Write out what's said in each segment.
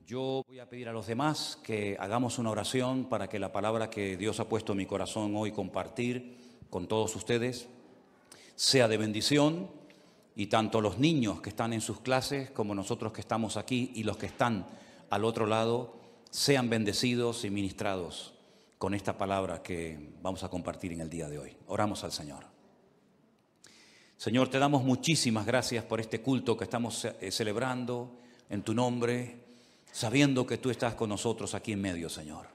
Yo voy a pedir a los demás que hagamos una oración para que la palabra que Dios ha puesto en mi corazón hoy compartir con todos ustedes sea de bendición, y tanto los niños que están en sus clases como nosotros que estamos aquí y los que están al otro lado sean bendecidos y ministrados con esta palabra que vamos a compartir en el día de hoy. Oramos al Señor. Señor, te damos muchísimas gracias por este culto que estamos celebrando en tu nombre, sabiendo que tú estás con nosotros aquí en medio, Señor.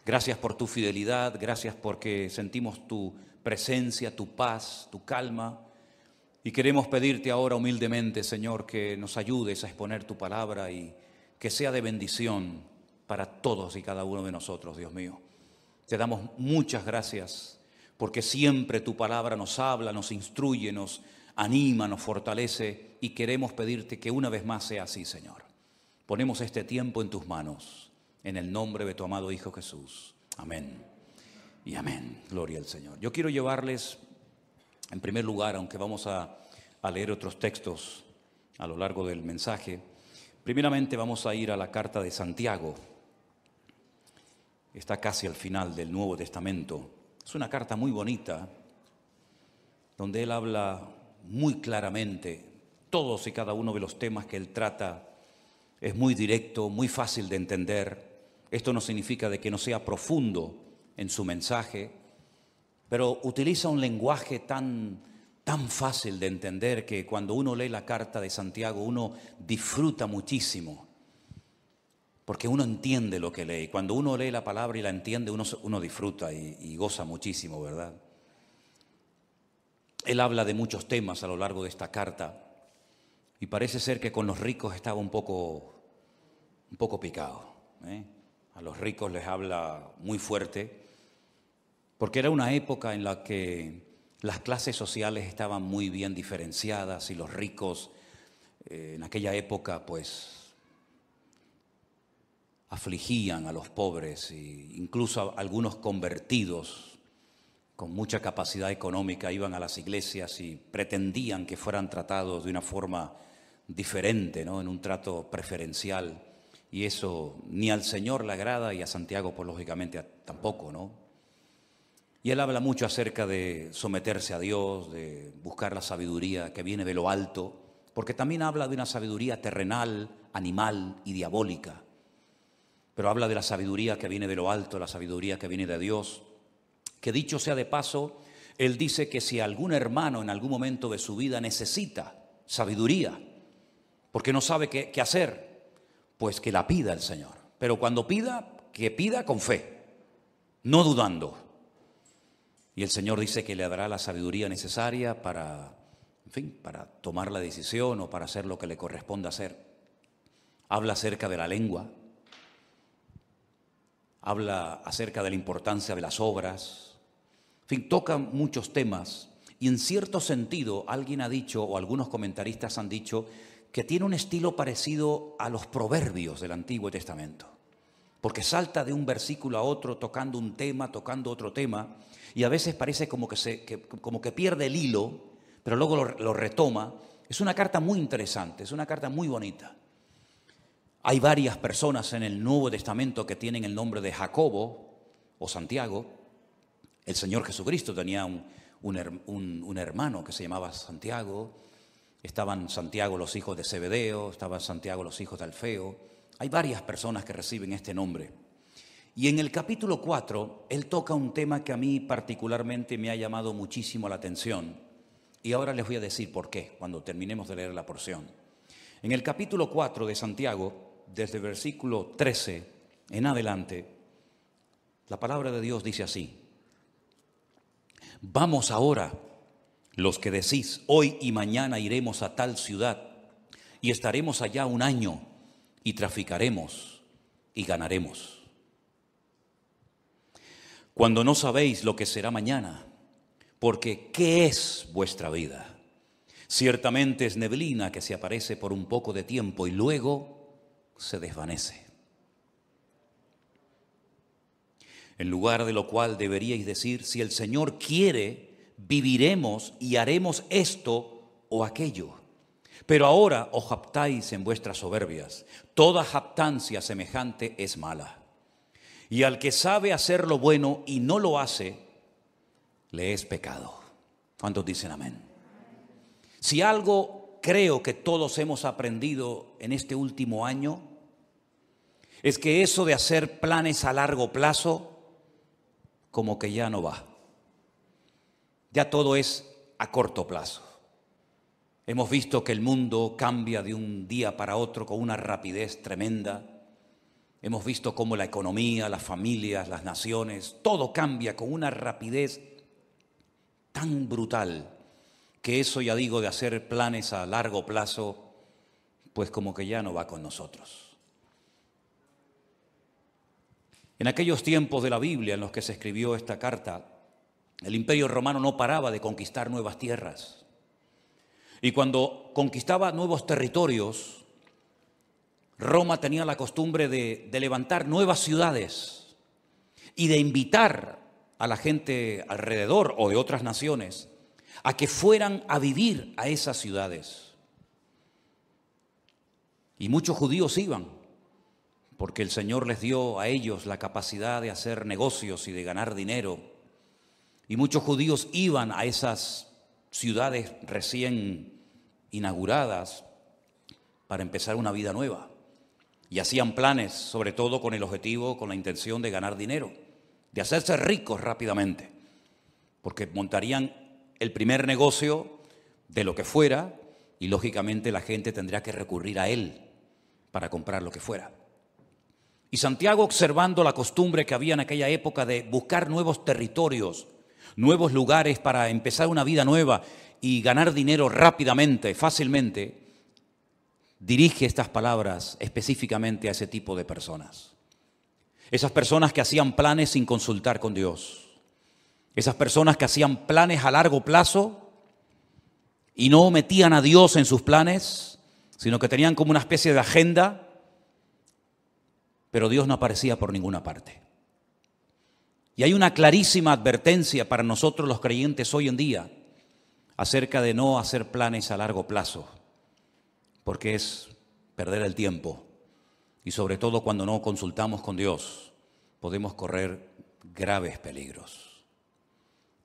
Gracias por tu fidelidad, gracias porque sentimos tu presencia, tu paz, tu calma. Y queremos pedirte ahora humildemente, Señor, que nos ayudes a exponer tu palabra y que sea de bendición para todos y cada uno de nosotros, Dios mío. Te damos muchas gracias porque siempre tu palabra nos habla, nos instruye, nos anima, nos fortalece, y queremos pedirte que una vez más sea así, Señor. Ponemos este tiempo en tus manos, en el nombre de tu amado Hijo Jesús. Amén y amén. Gloria al Señor. Yo quiero llevarles, en primer lugar, aunque vamos a leer otros textos a lo largo del mensaje, primeramente vamos a ir a la carta de Santiago. Está casi al final del Nuevo Testamento. Es una carta muy bonita, donde él habla muy claramente todos y cada uno de los temas que él trata. Es muy directo, muy fácil de entender. Esto no significa de que no sea profundo en su mensaje, pero utiliza un lenguaje tan fácil de entender que cuando uno lee la carta de Santiago uno disfruta muchísimo, porque uno entiende lo que lee. Cuando uno lee la palabra y la entiende, uno disfruta y goza muchísimo, ¿verdad? Él habla de muchos temas a lo largo de esta carta, y parece ser que con los ricos estaba un poco picado, ¿eh? A los ricos les habla muy fuerte, porque era una época en la que las clases sociales estaban muy bien diferenciadas, y los ricos en aquella época pues afligían a los pobres, e incluso algunos convertidos con mucha capacidad económica iban a las iglesias y pretendían que fueran tratados de una forma diferente, ¿no? En un trato preferencial, y eso ni al Señor le agrada, y a Santiago pues lógicamente tampoco, ¿no? Y él habla mucho acerca de someterse a Dios, de buscar la sabiduría que viene de lo alto, porque también habla de una sabiduría terrenal, animal y diabólica. Pero habla de la sabiduría que viene de lo alto, la sabiduría que viene de Dios, que dicho sea de paso, él dice que si algún hermano en algún momento de su vida necesita sabiduría, porque no sabe qué hacer, pues que la pida el Señor. Pero cuando pida, que pida con fe, no dudando. Y el Señor dice que le dará la sabiduría necesaria para tomar la decisión o para hacer lo que le corresponda hacer. Habla acerca de la lengua. Habla acerca de la importancia de las obras. Toca muchos temas, y en cierto sentido alguien ha dicho, o algunos comentaristas han dicho, que tiene un estilo parecido a los proverbios del Antiguo Testamento, porque salta de un versículo a otro tocando un tema, tocando otro tema, y a veces parece como que pierde el hilo, pero luego lo retoma. Es una carta muy interesante, es una carta muy bonita. Hay varias personas en el Nuevo Testamento que tienen el nombre de Jacobo o Santiago. El Señor Jesucristo tenía un hermano que se llamaba Santiago. Estaban Santiago los hijos de Zebedeo, estaban Santiago los hijos de Alfeo. Hay varias personas que reciben este nombre. Y en el capítulo 4, él toca un tema que a mí particularmente me ha llamado muchísimo la atención. Y ahora les voy a decir por qué, cuando terminemos de leer la porción. En el capítulo 4 de Santiago, desde el versículo 13 en adelante, la palabra de Dios dice así: vamos ahora, los que decís, hoy y mañana iremos a tal ciudad, y estaremos allá un año, y traficaremos, y ganaremos. Cuando no sabéis lo que será mañana, porque ¿qué es vuestra vida? Ciertamente es neblina que se aparece por un poco de tiempo y luego se desvanece. En lugar de lo cual deberíais decir, si el Señor quiere, viviremos y haremos esto o aquello. Pero ahora os jactáis en vuestras soberbias. Toda jactancia semejante es mala. Y al que sabe hacer lo bueno y no lo hace, le es pecado. ¿Cuántos dicen amén? Si algo creo que todos hemos aprendido en este último año, es que eso de hacer planes a largo plazo, como que ya no va. Ya todo es a corto plazo. Hemos visto que el mundo cambia de un día para otro con una rapidez tremenda. Hemos visto cómo la economía, las familias, las naciones, todo cambia con una rapidez tan brutal que eso, ya digo, de hacer planes a largo plazo, pues como que ya no va con nosotros. En aquellos tiempos de la Biblia en los que se escribió esta carta, el Imperio Romano no paraba de conquistar nuevas tierras. Y cuando conquistaba nuevos territorios, Roma tenía la costumbre de levantar nuevas ciudades y de invitar a la gente alrededor o de otras naciones a que fueran a vivir a esas ciudades. Y muchos judíos iban, porque el Señor les dio a ellos la capacidad de hacer negocios y de ganar dinero. Y muchos judíos iban a esas ciudades recién inauguradas para empezar una vida nueva. Y hacían planes, sobre todo con el objetivo, con la intención de ganar dinero, de hacerse ricos rápidamente, porque montarían el primer negocio de lo que fuera y lógicamente la gente tendría que recurrir a él para comprar lo que fuera. Y Santiago, observando la costumbre que había en aquella época de buscar nuevos territorios, nuevos lugares para empezar una vida nueva y ganar dinero rápidamente, fácilmente, dirige estas palabras específicamente a ese tipo de personas. Esas personas que hacían planes sin consultar con Dios. Esas personas que hacían planes a largo plazo y no metían a Dios en sus planes, sino que tenían como una especie de agenda, pero Dios no aparecía por ninguna parte. Y hay una clarísima advertencia para nosotros los creyentes hoy en día acerca de no hacer planes a largo plazo, porque es perder el tiempo y sobre todo cuando no consultamos con Dios podemos correr graves peligros.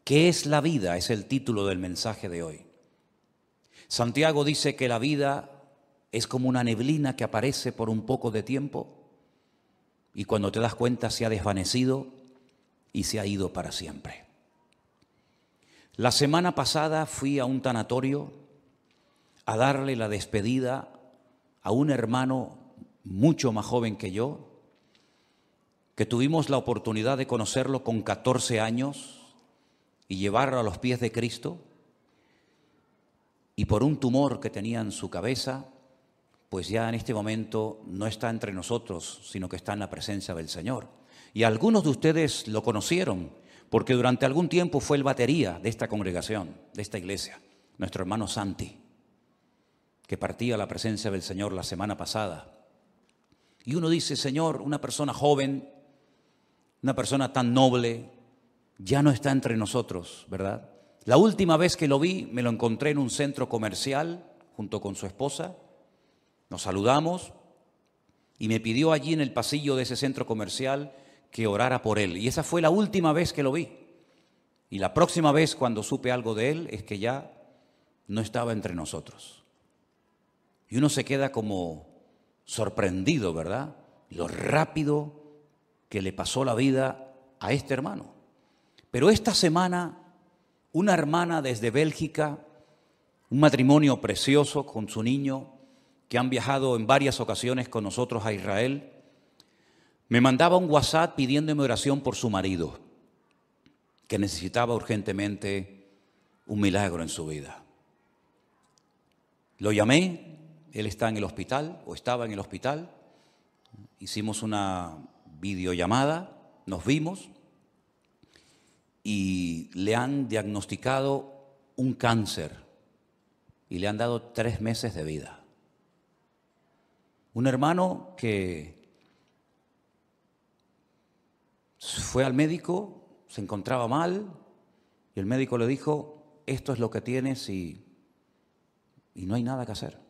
¿Qué es la vida? Es el título del mensaje de hoy. Santiago dice que la vida es como una neblina que aparece por un poco de tiempo y cuando te das cuenta se ha desvanecido y se ha ido para siempre. La semana pasada fui a un tanatorio a darle la despedida a un hermano mucho más joven que yo, que tuvimos la oportunidad de conocerlo con 14 años y llevarlo a los pies de Cristo, y por un tumor que tenía en su cabeza, pues ya en este momento no está entre nosotros, sino que está en la presencia del Señor. Y algunos de ustedes lo conocieron, porque durante algún tiempo fue el batería de esta congregación, de esta iglesia, nuestro hermano Santi, que partía a la presencia del Señor la semana pasada. Y uno dice, Señor, una persona joven, una persona tan noble, ya no está entre nosotros, ¿verdad? La última vez que lo vi, me lo encontré en un centro comercial junto con su esposa. Nos saludamos y me pidió allí en el pasillo de ese centro comercial que orara por él. Y esa fue la última vez que lo vi. Y la próxima vez cuando supe algo de él es que ya no estaba entre nosotros. Y uno se queda como sorprendido, ¿verdad? Lo rápido que le pasó la vida a este hermano. Pero esta semana, una hermana desde Bélgica, un matrimonio precioso con su niño, que han viajado en varias ocasiones con nosotros a Israel, me mandaba un WhatsApp pidiéndome oración por su marido, que necesitaba urgentemente un milagro en su vida. Lo llamé, él está en el hospital, o estaba en el hospital, hicimos una videollamada, nos vimos y le han diagnosticado un cáncer y le han dado 3 meses de vida. Un hermano que fue al médico, se encontraba mal y el médico le dijo, esto es lo que tienes y no hay nada que hacer.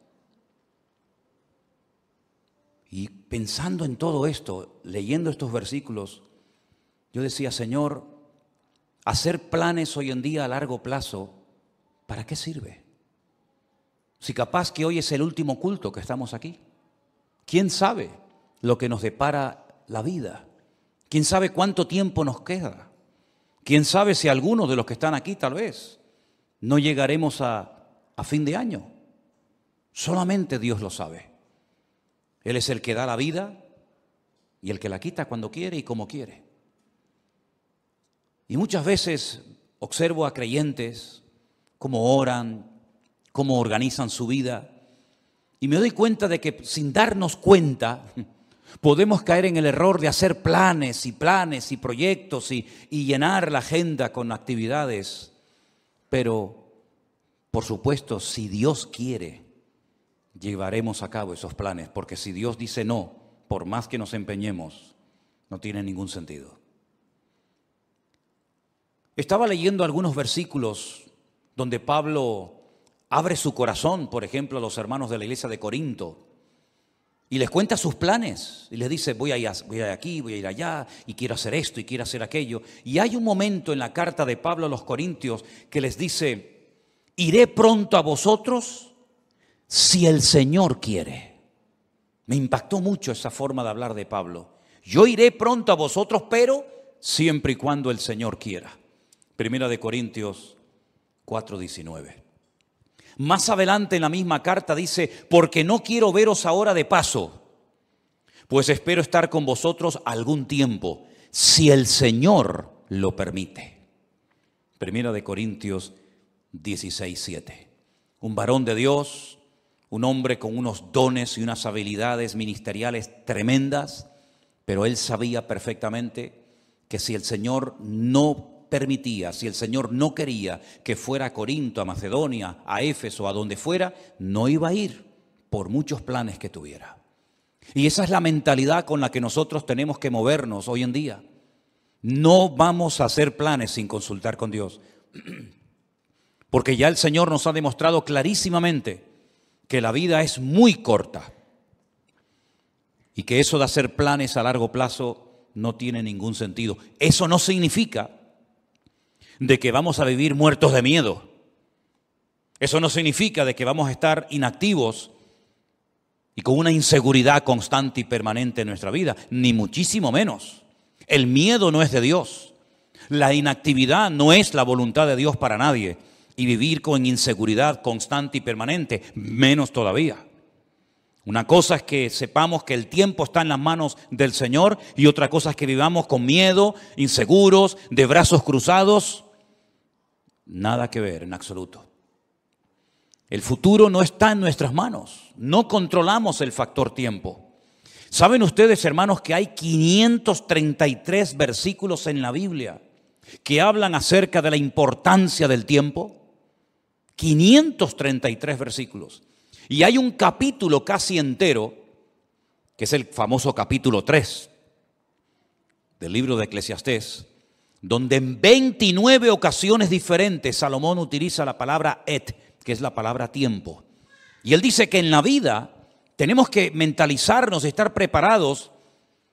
Y pensando en todo esto, leyendo estos versículos, yo decía, Señor, hacer planes hoy en día a largo plazo, ¿para qué sirve? Si capaz que hoy es el último culto que estamos aquí. ¿Quién sabe lo que nos depara la vida? ¿Quién sabe cuánto tiempo nos queda? ¿Quién sabe si algunos de los que están aquí tal vez no llegaremos a fin de año? Solamente Dios lo sabe. Él es el que da la vida y el que la quita cuando quiere y como quiere. Y muchas veces observo a creyentes cómo oran, cómo organizan su vida, y me doy cuenta de que sin darnos cuenta podemos caer en el error de hacer planes y proyectos y llenar la agenda con actividades. Pero, por supuesto, si Dios quiere, llevaremos a cabo esos planes, porque si Dios dice no, por más que nos empeñemos, no tiene ningún sentido. Estaba leyendo algunos versículos donde Pablo abre su corazón, por ejemplo, a los hermanos de la iglesia de Corinto, y les cuenta sus planes, y les dice, voy a ir aquí, voy a ir allá, y quiero hacer esto, y quiero hacer aquello. Y hay un momento en la carta de Pablo a los Corintios que les dice, iré pronto a vosotros si el Señor quiere. Me impactó mucho esa forma de hablar de Pablo. Yo iré pronto a vosotros, pero siempre y cuando el Señor quiera. Primera de Corintios 4:19. Más adelante en la misma carta dice, porque no quiero veros ahora de paso, pues espero estar con vosotros algún tiempo, si el Señor lo permite. Primera de Corintios 16:7. Un varón de Dios, un hombre con unos dones y unas habilidades ministeriales tremendas, pero él sabía perfectamente que si el Señor no permitía, si el Señor no quería que fuera a Corinto, a Macedonia, a Éfeso, a donde fuera, no iba a ir por muchos planes que tuviera. Y esa es la mentalidad con la que nosotros tenemos que movernos hoy en día. No vamos a hacer planes sin consultar con Dios, porque ya el Señor nos ha demostrado clarísimamente que la vida es muy corta y que eso de hacer planes a largo plazo no tiene ningún sentido. Eso no significa de que vamos a vivir muertos de miedo. Eso no significa de que vamos a estar inactivos y con una inseguridad constante y permanente en nuestra vida, ni muchísimo menos. El miedo no es de Dios. La inactividad no es la voluntad de Dios para nadie. Y vivir con inseguridad constante y permanente, menos todavía. Una cosa es que sepamos que el tiempo está en las manos del Señor y otra cosa es que vivamos con miedo, inseguros, de brazos cruzados. Nada que ver en absoluto. El futuro no está en nuestras manos. No controlamos el factor tiempo. ¿Saben ustedes, hermanos, que hay 533 versículos en la Biblia que hablan acerca de la importancia del tiempo? 533 versículos. Y hay un capítulo casi entero, que es el famoso capítulo 3 del libro de Eclesiastés, donde en 29 ocasiones diferentes Salomón utiliza la palabra et, que es la palabra tiempo. Y él dice que en la vida tenemos que mentalizarnos, estar preparados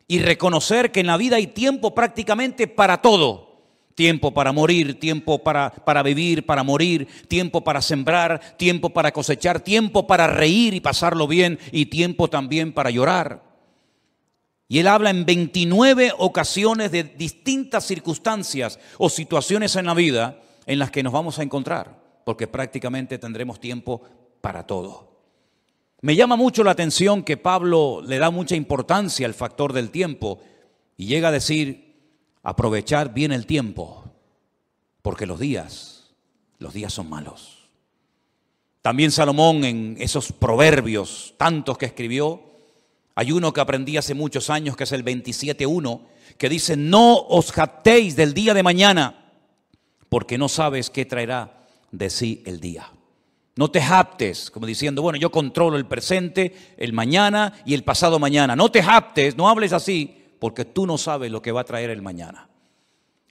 y reconocer que en la vida hay tiempo prácticamente para todo. Tiempo para morir, tiempo para vivir, para morir, tiempo para sembrar, tiempo para cosechar, tiempo para reír y pasarlo bien y tiempo también para llorar. Y él habla en 29 ocasiones de distintas circunstancias o situaciones en la vida en las que nos vamos a encontrar, porque prácticamente tendremos tiempo para todo. Me llama mucho la atención que Pablo le da mucha importancia al factor del tiempo y llega a decir, aprovechar bien el tiempo, porque los días son malos. También Salomón en esos proverbios, tantos que escribió, hay uno que aprendí hace muchos años que es el 27:1, que dice, no os jactéis del día de mañana, porque no sabes qué traerá de sí el día. No te jactes, como diciendo, bueno, yo controlo el presente, el mañana y el pasado mañana. No te jactes, no hables así, porque tú no sabes lo que va a traer el mañana.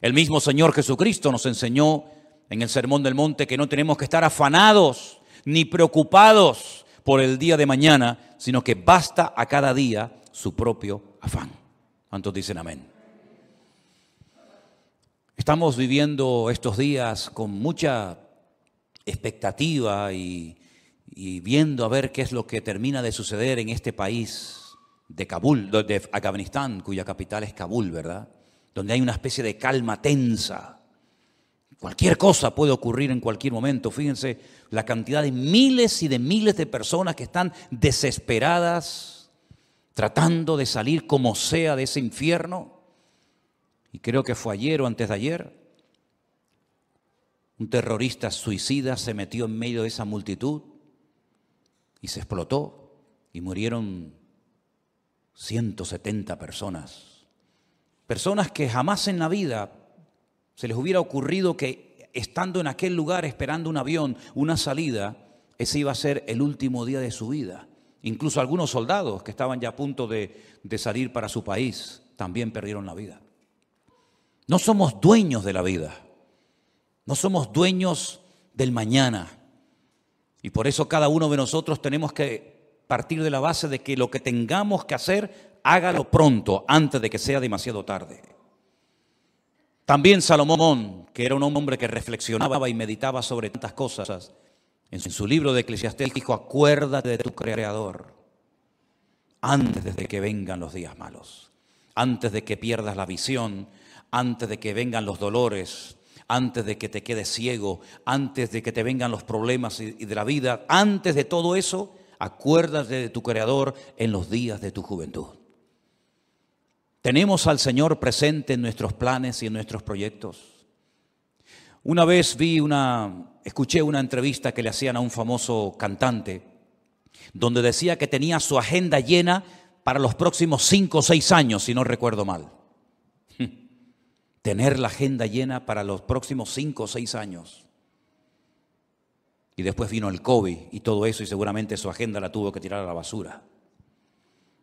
El mismo Señor Jesucristo nos enseñó en el Sermón del Monte que no tenemos que estar afanados ni preocupados por el día de mañana, sino que basta a cada día su propio afán. ¿Cuántos dicen amén? Estamos viviendo estos días con mucha expectativa y viendo a ver qué es lo que termina de suceder en este país de Kabul, de Afganistán, cuya capital es Kabul, ¿verdad? Donde hay una especie de calma tensa. Cualquier cosa puede ocurrir en cualquier momento. Fíjense la cantidad de miles y de miles de personas que están desesperadas, tratando de salir como sea de ese infierno. Y creo que fue ayer o antes de ayer, un terrorista suicida se metió en medio de esa multitud y se explotó y murieron 170 personas. Personas que jamás en la vida se les hubiera ocurrido que estando en aquel lugar esperando un avión, una salida, ese iba a ser el último día de su vida. Incluso algunos soldados que estaban ya a punto de salir para su país también perdieron la vida. No somos dueños de la vida, no somos dueños del mañana. Y por eso cada uno de nosotros tenemos que partir de la base de que lo que tengamos que hacer, hágalo pronto, antes de que sea demasiado tarde. También Salomón, que era un hombre que reflexionaba y meditaba sobre tantas cosas, en su libro de Eclesiastés dijo: acuérdate de tu Creador antes de que vengan los días malos, antes de que pierdas la visión, antes de que vengan los dolores, antes de que te quedes ciego, antes de que te vengan los problemas y de la vida, antes de todo eso, acuérdate de tu Creador en los días de tu juventud. ¿Tenemos al Señor presente en nuestros planes y en nuestros proyectos? Una vez escuché una entrevista que le hacían a un famoso cantante, donde decía que tenía su agenda llena para los próximos 5 o 6 años, si no recuerdo mal. Tener la agenda llena para los próximos 5 o 6 años. Y después vino el COVID y todo eso, y seguramente su agenda la tuvo que tirar a la basura.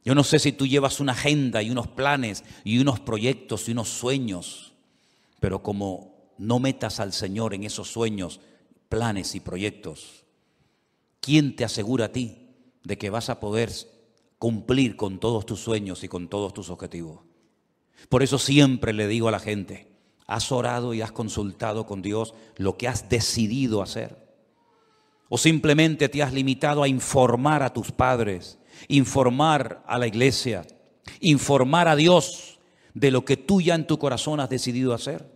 Yo no sé si tú llevas una agenda y unos planes y unos proyectos y unos sueños, pero como no metas al Señor en esos sueños, planes y proyectos, ¿quién te asegura a ti de que vas a poder cumplir con todos tus sueños y con todos tus objetivos? Por eso siempre le digo a la gente: ¿has orado y has consultado con Dios lo que has decidido hacer? ¿O simplemente te has limitado a informar a tus padres, informar a la iglesia, informar a Dios de lo que tú ya en tu corazón has decidido hacer?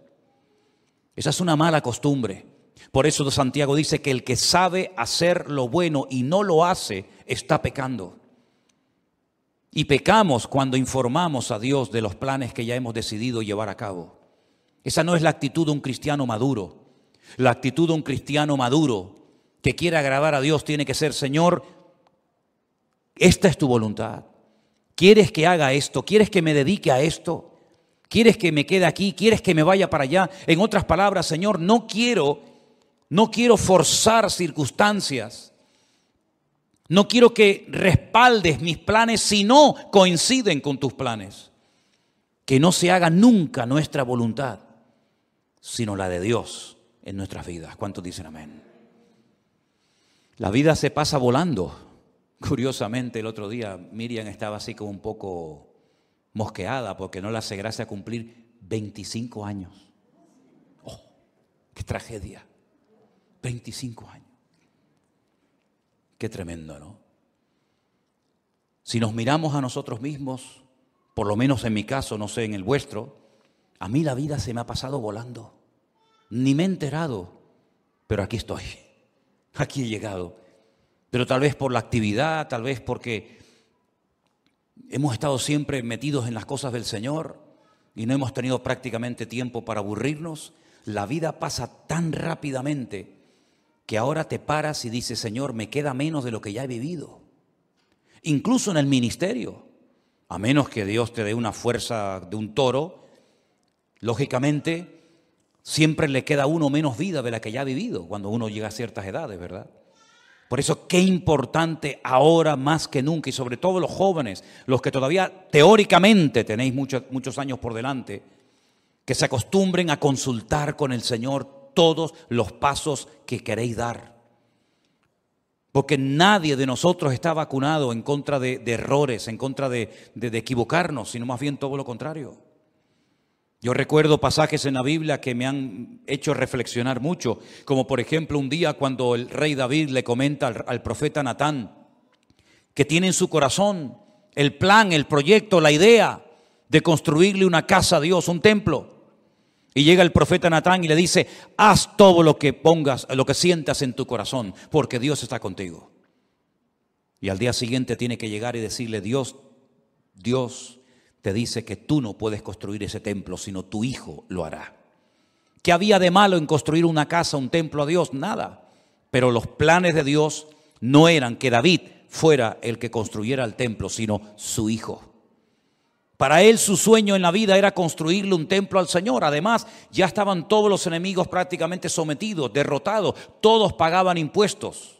Esa es una mala costumbre. Por eso Santiago dice que el que sabe hacer lo bueno y no lo hace, está pecando. Y pecamos cuando informamos a Dios de los planes que ya hemos decidido llevar a cabo. Esa no es la actitud de un cristiano maduro. La actitud de un cristiano maduro que quiere agradar a Dios tiene que ser: Señor, esta es tu voluntad. ¿Quieres que haga esto? ¿Quieres que me dedique a esto? ¿Quieres que me quede aquí? ¿Quieres que me vaya para allá? En otras palabras, Señor, no quiero forzar circunstancias. No quiero que respaldes mis planes si no coinciden con tus planes. Que no se haga nunca nuestra voluntad, sino la de Dios en nuestras vidas. ¿Cuántos dicen amén? La vida se pasa volando. Curiosamente, el otro día Miriam estaba así como un poco mosqueada porque no le hace gracia cumplir 25 años. ¡Oh, qué tragedia! 25 años. Qué tremendo, ¿no? Si nos miramos a nosotros mismos, por lo menos en mi caso, no sé, en el vuestro, a mí la vida se me ha pasado volando. Ni me he enterado, pero aquí estoy, aquí he llegado. Pero tal vez por la actividad, tal vez porque hemos estado siempre metidos en las cosas del Señor y no hemos tenido prácticamente tiempo para aburrirnos. La vida pasa tan rápidamente que ahora te paras y dices: Señor, me queda menos de lo que ya he vivido. Incluso en el ministerio, a menos que Dios te dé una fuerza de un toro, lógicamente siempre le queda a uno menos vida de la que ya ha vivido cuando uno llega a ciertas edades, ¿verdad? Por eso qué importante ahora más que nunca, y sobre todo los jóvenes, los que todavía teóricamente tenéis muchos años por delante, que se acostumbren a consultar con el Señor todos los pasos que queréis dar. Porque nadie de nosotros está vacunado en contra de errores, en contra de equivocarnos, sino más bien todo lo contrario. Yo recuerdo pasajes en la Biblia que me han hecho reflexionar mucho, como por ejemplo un día cuando el rey David le comenta al profeta Natán que tiene en su corazón el plan, el proyecto, la idea de construirle una casa a Dios, un templo. Y llega el profeta Natán y le dice: haz todo lo que pongas, lo que sientas en tu corazón, porque Dios está contigo. Y al día siguiente tiene que llegar y decirle: Dios te dice que tú no puedes construir ese templo, sino tu hijo lo hará. ¿Qué había de malo en construir una casa, un templo a Dios? Nada. Pero los planes de Dios no eran que David fuera el que construyera el templo, sino su hijo. Para él su sueño en la vida era construirle un templo al Señor. Además, ya estaban todos los enemigos prácticamente sometidos, derrotados. Todos pagaban impuestos.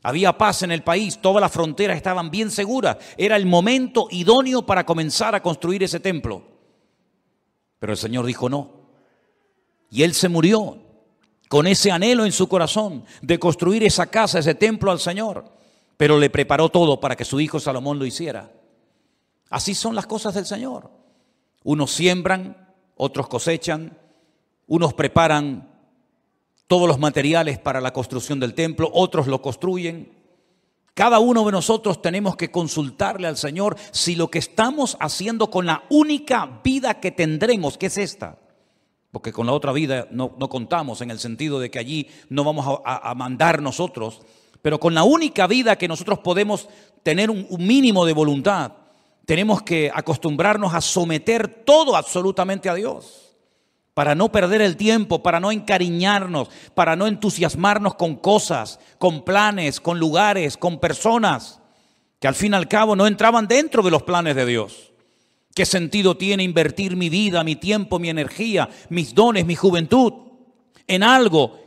Había paz en el país, todas las fronteras estaban bien seguras. Era el momento idóneo para comenzar a construir ese templo. Pero el Señor dijo no. Y él se murió con ese anhelo en su corazón de construir esa casa, ese templo al Señor. Pero le preparó todo para que su hijo Salomón lo hiciera. Así son las cosas del Señor. Unos siembran, otros cosechan, unos preparan todos los materiales para la construcción del templo, otros lo construyen. Cada uno de nosotros tenemos que consultarle al Señor si lo que estamos haciendo con la única vida que tendremos, que es esta, porque con la otra vida no contamos, en el sentido de que allí no vamos a mandar nosotros, pero con la única vida que nosotros podemos tener un mínimo de voluntad, tenemos que acostumbrarnos a someter todo absolutamente a Dios. Para no perder el tiempo, para no encariñarnos, para no entusiasmarnos con cosas, con planes, con lugares, con personas que al fin y al cabo no entraban dentro de los planes de Dios. ¿Qué sentido tiene invertir mi vida, mi tiempo, mi energía, mis dones, mi juventud en algo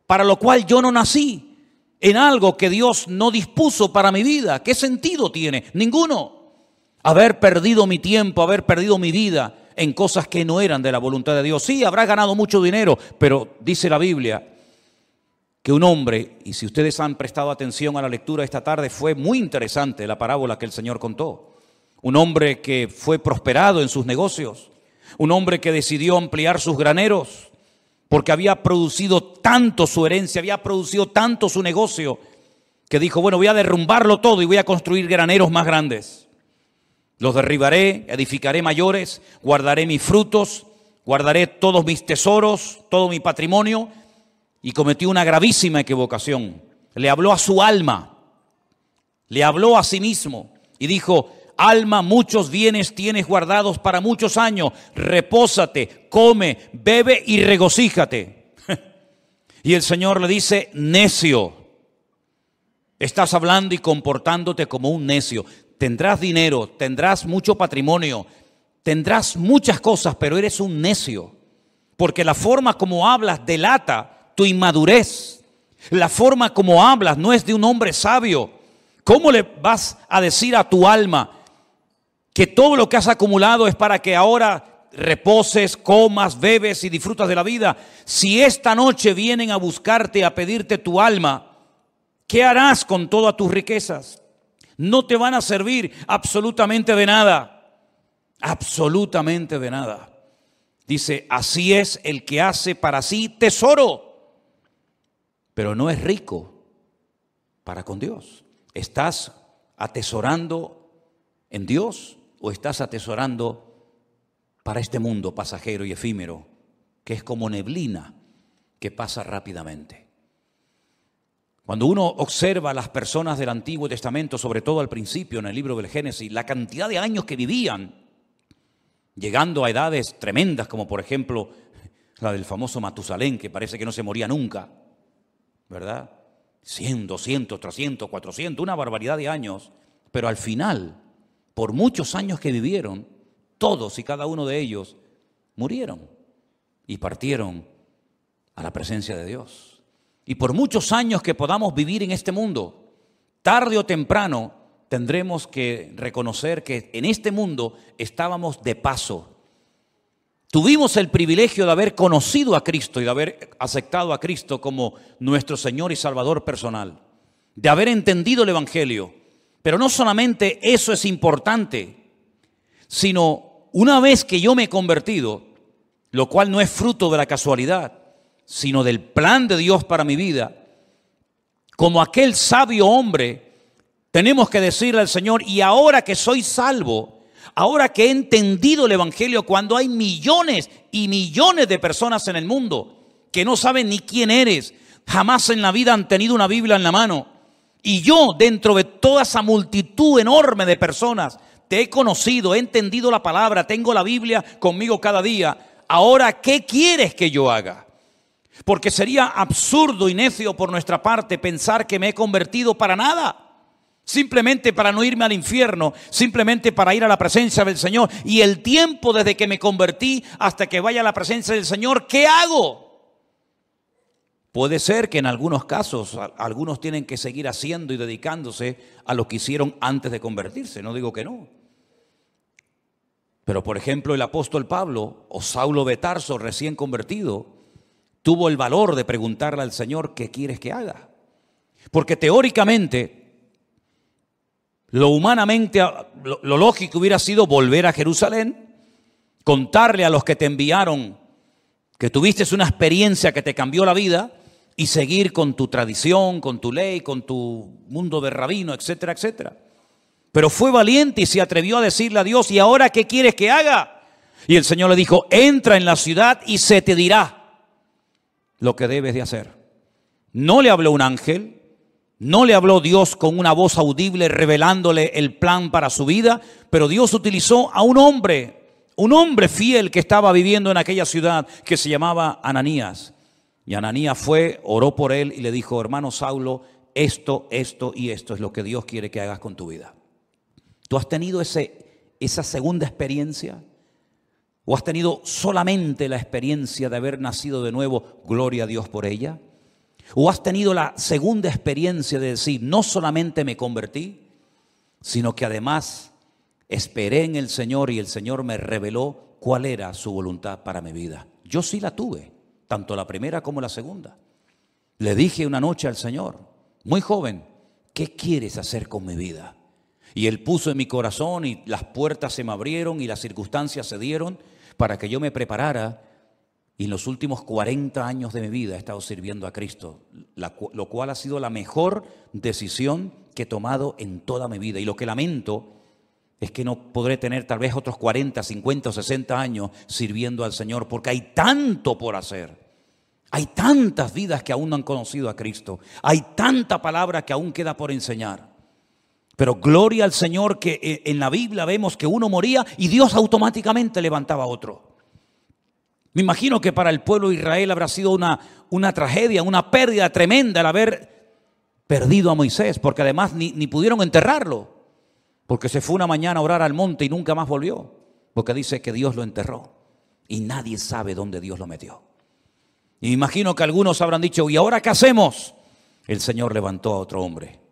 para lo cual yo no nací? En algo que Dios no dispuso para mi vida. ¿Qué sentido tiene? Ninguno. Haber perdido mi tiempo, haber perdido mi vida en cosas que no eran de la voluntad de Dios. Sí, habrás ganado mucho dinero, pero dice la Biblia que un hombre, y si ustedes han prestado atención a la lectura esta tarde, fue muy interesante la parábola que el Señor contó. Un hombre que fue prosperado en sus negocios, un hombre que decidió ampliar sus graneros, porque había producido tanto su herencia, había producido tanto su negocio, que dijo: bueno, voy a derrumbarlo todo y voy a construir graneros más grandes. Los derribaré, edificaré mayores, guardaré mis frutos, guardaré todos mis tesoros, todo mi patrimonio. Y cometió una gravísima equivocación. Le habló a su alma, le habló a sí mismo y dijo: alma, muchos bienes tienes guardados para muchos años, repósate, come, bebe y regocíjate. Y el Señor le dice: necio, estás hablando y comportándote como un necio. Tendrás dinero, tendrás mucho patrimonio, tendrás muchas cosas, pero eres un necio. Porque la forma como hablas delata tu inmadurez. La forma como hablas no es de un hombre sabio. ¿Cómo le vas a decir a tu alma que todo lo que has acumulado es para que ahora reposes, comas, bebes y disfrutas de la vida? Si esta noche vienen a buscarte, a pedirte tu alma, ¿qué harás con todas tus riquezas? No te van a servir absolutamente de nada. Absolutamente de nada. Dice: así es el que hace para sí tesoro, pero no es rico para con Dios. ¿Estás atesorando en Dios o estás atesorando para este mundo pasajero y efímero, que es como neblina que pasa rápidamente? Cuando uno observa a las personas del Antiguo Testamento, sobre todo al principio en el libro del Génesis, la cantidad de años que vivían, llegando a edades tremendas, como por ejemplo la del famoso Matusalén, que parece que no se moría nunca, ¿verdad? 100, 200, 300, 400, una barbaridad de años. Pero al final, por muchos años que vivieron, todos y cada uno de ellos murieron y partieron a la presencia de Dios. Y por muchos años que podamos vivir en este mundo, tarde o temprano tendremos que reconocer que en este mundo estábamos de paso. Tuvimos el privilegio de haber conocido a Cristo y de haber aceptado a Cristo como nuestro Señor y Salvador personal. de haber entendido el Evangelio. Pero no solamente eso es importante, sino una vez que yo me he convertido, lo cual no es fruto de la casualidad, sino del plan de Dios para mi vida, como aquel sabio hombre, tenemos que decirle al Señor, y ahora que soy salvo, ahora que he entendido el Evangelio, cuando hay millones y millones de personas en el mundo que no saben ni quién eres, jamás en la vida han tenido una Biblia en la mano, y yo dentro de toda esa multitud enorme de personas te he conocido, he entendido la palabra, tengo la Biblia conmigo cada día, ahora ¿qué quieres que yo haga? Porque sería absurdo y necio por nuestra parte pensar que me he convertido para nada. Simplemente para no irme al infierno, simplemente para ir a la presencia del Señor. Y el tiempo desde que me convertí hasta que vaya a la presencia del Señor, ¿qué hago? Puede ser que en algunos casos algunos tienen que seguir haciendo y dedicándose a lo que hicieron antes de convertirse, no digo que no. Pero por ejemplo el apóstol Pablo o Saulo de Tarso recién convertido tuvo el valor de preguntarle al Señor, ¿qué quieres que haga? Porque teóricamente, lo humanamente, lo lógico hubiera sido volver a Jerusalén, contarle a los que te enviaron que tuviste una experiencia que te cambió la vida y seguir con tu tradición, con tu ley, con tu mundo de rabino, etcétera, etcétera. Pero fue valiente y se atrevió a decirle a Dios, ¿y ahora qué quieres que haga? Y el Señor le dijo, entra en la ciudad y se te dirá lo que debes de hacer. No le habló un ángel, no le habló Dios con una voz audible revelándole el plan para su vida, pero Dios utilizó a un hombre fiel que estaba viviendo en aquella ciudad que se llamaba Ananías. Y Ananías fue, oró por él y le dijo, hermano Saulo, esto y esto es lo que Dios quiere que hagas con tu vida. ¿Tú has tenido esa segunda experiencia? ¿O has tenido solamente la experiencia de haber nacido de nuevo, gloria a Dios por ella? ¿O has tenido la segunda experiencia de decir, no solamente me convertí, sino que además esperé en el Señor y el Señor me reveló cuál era su voluntad para mi vida? Yo sí la tuve, tanto la primera como la segunda. Le dije una noche al Señor, muy joven, ¿qué quieres hacer con mi vida? Y Él puso en mi corazón y las puertas se me abrieron y las circunstancias se dieron para que yo me preparara. Y en los últimos 40 años de mi vida he estado sirviendo a Cristo, lo cual ha sido la mejor decisión que he tomado en toda mi vida. Y lo que lamento es que no podré tener tal vez otros 40, 50 o 60 años sirviendo al Señor, porque hay tanto por hacer. Hay tantas vidas que aún no han conocido a Cristo. Hay tanta palabra que aún queda por enseñar. Pero gloria al Señor que en la Biblia vemos que uno moría y Dios automáticamente levantaba a otro. Me imagino que para el pueblo de Israel habrá sido una tragedia, una pérdida tremenda el haber perdido a Moisés, porque además ni pudieron enterrarlo, porque se fue una mañana a orar al monte y nunca más volvió, porque dice que Dios lo enterró y nadie sabe dónde Dios lo metió. Y me imagino que algunos habrán dicho, ¿y ahora qué hacemos? El Señor levantó a otro hombre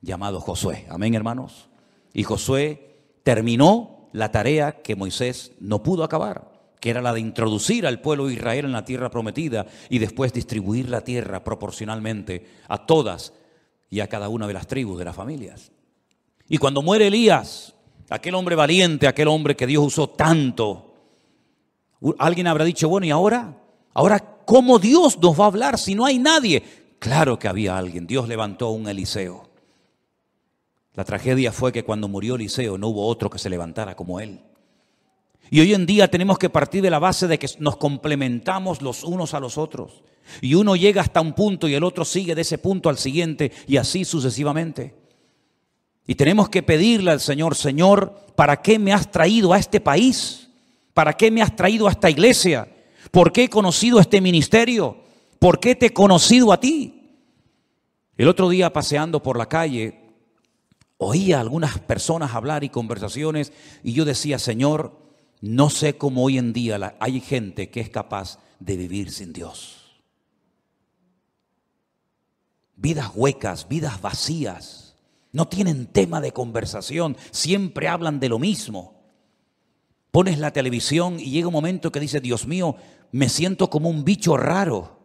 llamado Josué. Amén, hermanos. Y Josué terminó la tarea que Moisés no pudo acabar, que era la de introducir al pueblo de Israel en la tierra prometida y después distribuir la tierra proporcionalmente a todas y a cada una de las tribus de las familias. Y cuando muere Elías, aquel hombre valiente, aquel hombre que Dios usó tanto, alguien habrá dicho, bueno, ¿y ahora? ¿Ahora cómo Dios nos va a hablar si no hay nadie? Claro que había alguien. Dios levantó a un Eliseo. La tragedia fue que cuando murió Eliseo no hubo otro que se levantara como él. Y hoy en día tenemos que partir de la base de que nos complementamos los unos a los otros. Y uno llega hasta un punto y el otro sigue de ese punto al siguiente y así sucesivamente. Y tenemos que pedirle al Señor, Señor, ¿para qué me has traído a este país? ¿Para qué me has traído a esta iglesia? ¿Por qué he conocido este ministerio? ¿Por qué te he conocido a ti? El otro día paseando por la calle, oía a algunas personas hablar y conversaciones y yo decía, Señor, no sé cómo hoy en día hay gente que es capaz de vivir sin Dios. Vidas huecas, vidas vacías, no tienen tema de conversación, siempre hablan de lo mismo. Pones la televisión y llega un momento que dices, Dios mío, me siento como un bicho raro.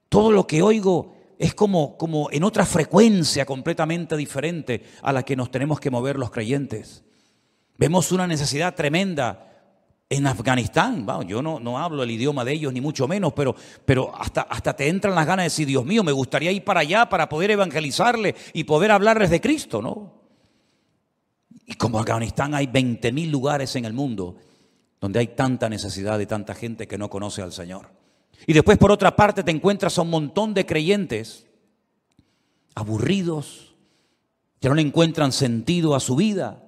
Todo lo que oigo es como en otra frecuencia completamente diferente a la que nos tenemos que mover los creyentes. Vemos una necesidad tremenda en Afganistán. Bueno, yo no hablo el idioma de ellos, ni mucho menos, pero hasta te entran las ganas de decir, Dios mío, me gustaría ir para allá para poder evangelizarles y poder hablarles de Cristo, ¿no? Y como Afganistán hay 20.000 lugares en el mundo donde hay tanta necesidad de tanta gente que no conoce al Señor. Y después, por otra parte, te encuentras a un montón de creyentes aburridos, que no le encuentran sentido a su vida.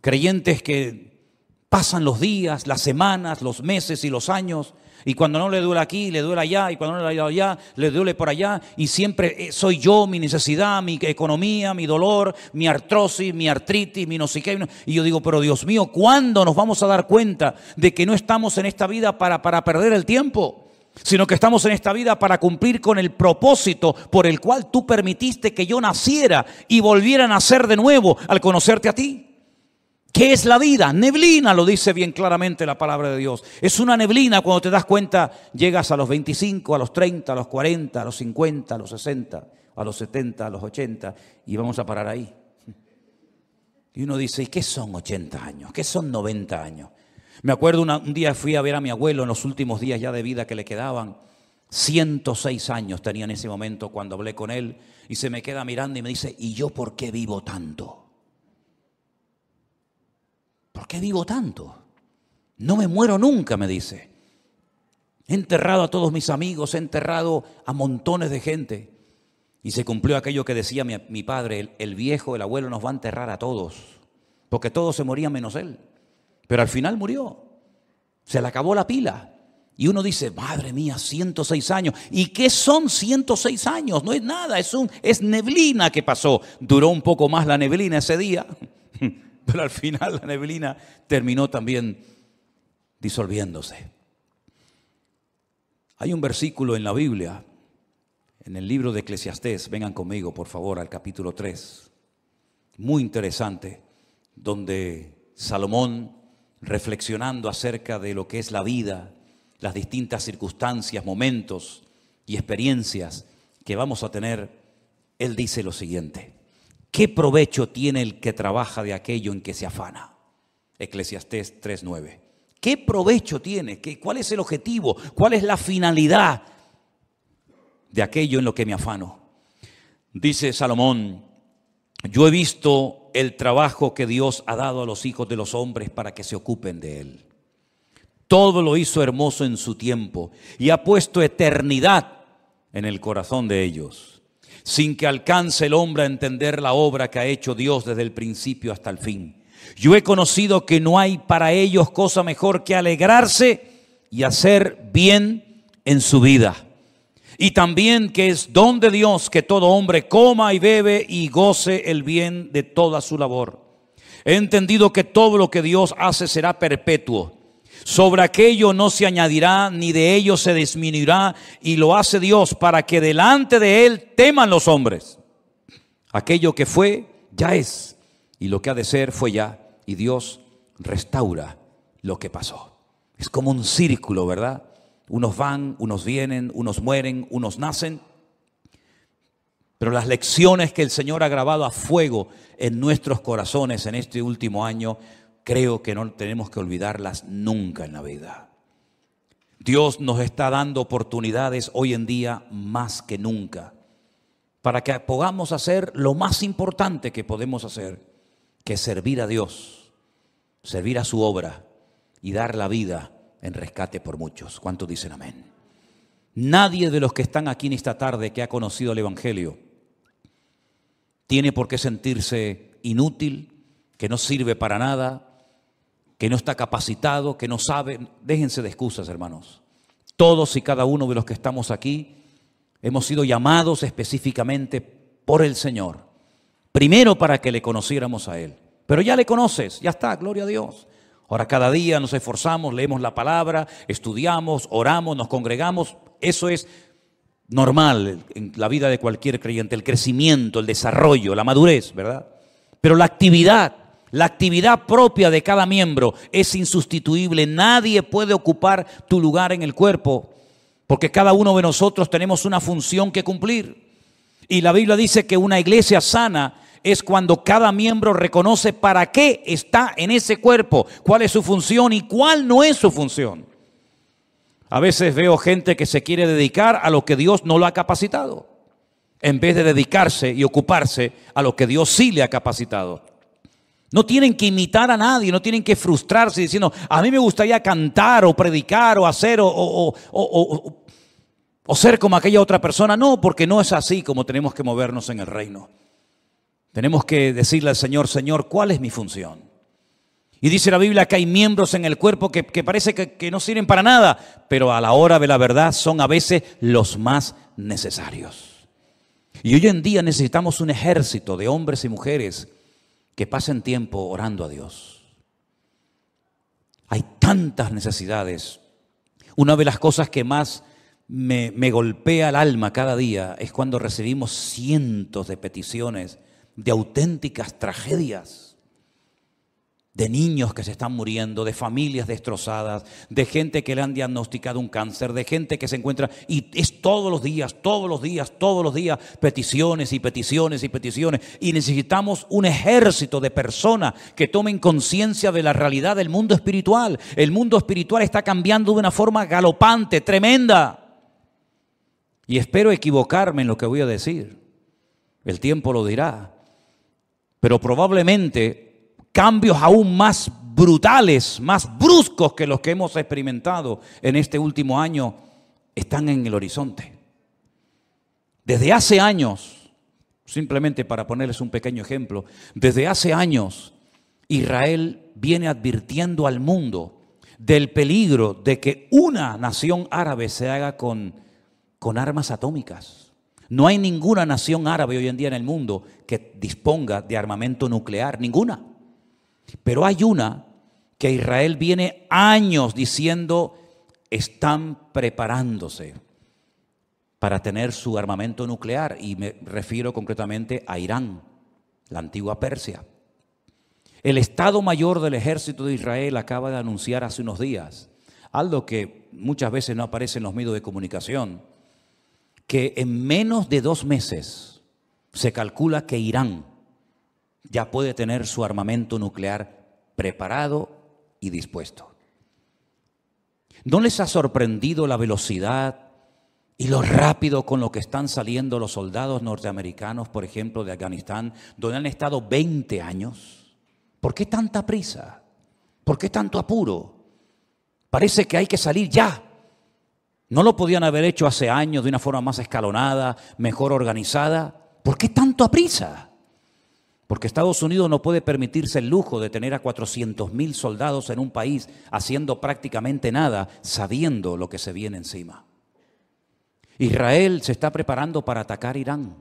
Creyentes que pasan los días, las semanas, los meses y los años, y cuando no le duele aquí, le duele allá, y cuando no le duele allá, le duele por allá, y siempre soy yo, mi necesidad, mi economía, mi dolor, mi artrosis, mi artritis, mi no sé qué. Y yo digo, pero Dios mío, ¿cuándo nos vamos a dar cuenta de que no estamos en esta vida para perder el tiempo? Sino que estamos en esta vida para cumplir con el propósito por el cual tú permitiste que yo naciera y volviera a nacer de nuevo al conocerte a ti. ¿Qué es la vida? Neblina, lo dice bien claramente la palabra de Dios. Es una neblina. Cuando te das cuenta, llegas a los 25, a los 30, a los 40, a los 50, a los 60, a los 70, a los 80 y vamos a parar ahí. Y uno dice, ¿y qué son 80 años? ¿Qué son 90 años? Me acuerdo un día fui a ver a mi abuelo en los últimos días ya de vida que le quedaban. 106 años tenía en ese momento cuando hablé con él y se me queda mirando y me dice, ¿y yo por qué vivo tanto? ¿Por qué vivo tanto? No me muero nunca, me dice. He enterrado a todos mis amigos, he enterrado a montones de gente. Y se cumplió aquello que decía mi padre, el viejo, el abuelo nos va a enterrar a todos, porque todos se morían menos él. Pero al final murió, se le acabó la pila. Y uno dice, madre mía, 106 años. ¿Y qué son 106 años? No es nada, es neblina que pasó. Duró un poco más la neblina ese día, pero al final la neblina terminó también disolviéndose. Hay un versículo en la Biblia, en el libro de Eclesiastés, vengan conmigo por favor al capítulo 3, muy interesante, donde Salomón, reflexionando acerca de lo que es la vida, las distintas circunstancias, momentos y experiencias que vamos a tener, él dice lo siguiente: ¿qué provecho tiene el que trabaja de aquello en que se afana? Eclesiastés 3:9. ¿Qué provecho tiene? ¿Cuál es el objetivo? ¿Cuál es la finalidad de aquello en lo que me afano? Dice Salomón, yo he visto el trabajo que Dios ha dado a los hijos de los hombres para que se ocupen de él. Todo lo hizo hermoso en su tiempo y ha puesto eternidad en el corazón de ellos, sin que alcance el hombre a entender la obra que ha hecho Dios desde el principio hasta el fin. Yo he conocido que no hay para ellos cosa mejor que alegrarse y hacer bien en su vida. Y también que es don de Dios que todo hombre coma y bebe y goce el bien de toda su labor. He entendido que todo lo que Dios hace será perpetuo. Sobre aquello no se añadirá ni de ello se disminuirá, y lo hace Dios para que delante de él teman los hombres. Aquello que fue, ya es, y lo que ha de ser fue ya, y Dios restaura lo que pasó. Es como un círculo, ¿verdad? Unos van, unos vienen, unos mueren, unos nacen. Pero las lecciones que el Señor ha grabado a fuego en nuestros corazones en este último año, creo que no tenemos que olvidarlas nunca en la vida. Dios nos está dando oportunidades hoy en día más que nunca para que podamos hacer lo más importante que podemos hacer, que es servir a Dios, servir a su obra y dar la vida en rescate por muchos. ¿Cuántos dicen amén? Nadie de los que están aquí en esta tarde que ha conocido el Evangelio tiene por qué sentirse inútil, que no sirve para nada, que no está capacitado, que no sabe. Déjense de excusas, hermanos. Todos y cada uno de los que estamos aquí hemos sido llamados específicamente por el Señor. Primero para que le conociéramos a Él. Pero ya le conoces, ya está, gloria a Dios. Ahora cada día nos esforzamos, leemos la palabra, estudiamos, oramos, nos congregamos. Eso es normal en la vida de cualquier creyente, el crecimiento, el desarrollo, la madurez, ¿verdad? Pero la actividad propia de cada miembro es insustituible. Nadie puede ocupar tu lugar en el cuerpo porque cada uno de nosotros tenemos una función que cumplir. Y la Biblia dice que una iglesia sana es cuando cada miembro reconoce para qué está en ese cuerpo, cuál es su función y cuál no es su función. A veces veo gente que se quiere dedicar a lo que Dios no lo ha capacitado, en vez de dedicarse y ocuparse a lo que Dios sí le ha capacitado. No tienen que imitar a nadie, no tienen que frustrarse diciendo, a mí me gustaría cantar o predicar o hacer o ser como aquella otra persona. No, porque no es así como tenemos que movernos en el reino. Tenemos que decirle al Señor, Señor, ¿cuál es mi función? Y dice la Biblia que hay miembros en el cuerpo que parece que no sirven para nada, pero a la hora de la verdad son a veces los más necesarios. Y hoy en día necesitamos un ejército de hombres y mujeres que pasen tiempo orando a Dios. Hay tantas necesidades. Una de las cosas que más me golpea el alma cada día es cuando recibimos cientos de peticiones de auténticas tragedias, de niños que se están muriendo, de familias destrozadas, de gente que le han diagnosticado un cáncer, de gente que se encuentra, y es todos los días, peticiones y peticiones y peticiones, y necesitamos un ejército de personas que tomen conciencia de la realidad del mundo espiritual. El mundo espiritual está cambiando de una forma galopante, tremenda, y espero equivocarme en lo que voy a decir, el tiempo lo dirá. Pero probablemente cambios aún más brutales, más bruscos que los que hemos experimentado en este último año están en el horizonte. Desde hace años, simplemente para ponerles un pequeño ejemplo, desde hace años Israel viene advirtiendo al mundo del peligro de que una nación árabe se haga con armas atómicas. No hay ninguna nación árabe hoy en día en el mundo que disponga de armamento nuclear, ninguna. Pero hay una que Israel viene años diciendo están preparándose para tener su armamento nuclear, y me refiero concretamente a Irán, la antigua Persia. El Estado Mayor del Ejército de Israel acaba de anunciar hace unos días algo que muchas veces no aparece en los medios de comunicación, que en menos de 2 meses se calcula que Irán ya puede tener su armamento nuclear preparado y dispuesto. ¿No les ha sorprendido la velocidad y lo rápido con lo que están saliendo los soldados norteamericanos, por ejemplo, de Afganistán, donde han estado 20 años? ¿Por qué tanta prisa? ¿Por qué tanto apuro? Parece que hay que salir ya. ¿No lo podían haber hecho hace años de una forma más escalonada, mejor organizada? ¿Por qué tanto aprisa? Porque Estados Unidos no puede permitirse el lujo de tener a 400,000 soldados en un país haciendo prácticamente nada, sabiendo lo que se viene encima. Israel se está preparando para atacar Irán.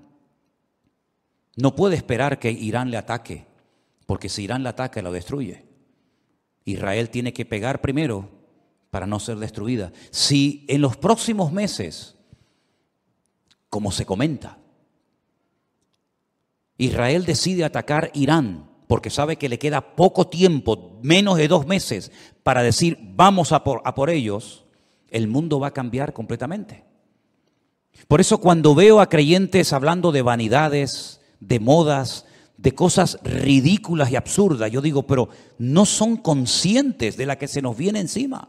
No puede esperar que Irán le ataque, porque si Irán le ataca, lo destruye. Israel tiene que pegar primero para no ser destruida. Si en los próximos meses, como se comenta, Israel decide atacar Irán, porque sabe que le queda poco tiempo, menos de 2 meses, para decir vamos a por ellos, el mundo va a cambiar completamente. Por eso cuando veo a creyentes hablando de vanidades, de modas, de cosas ridículas y absurdas, yo digo, pero no son conscientes de la que se nos viene encima.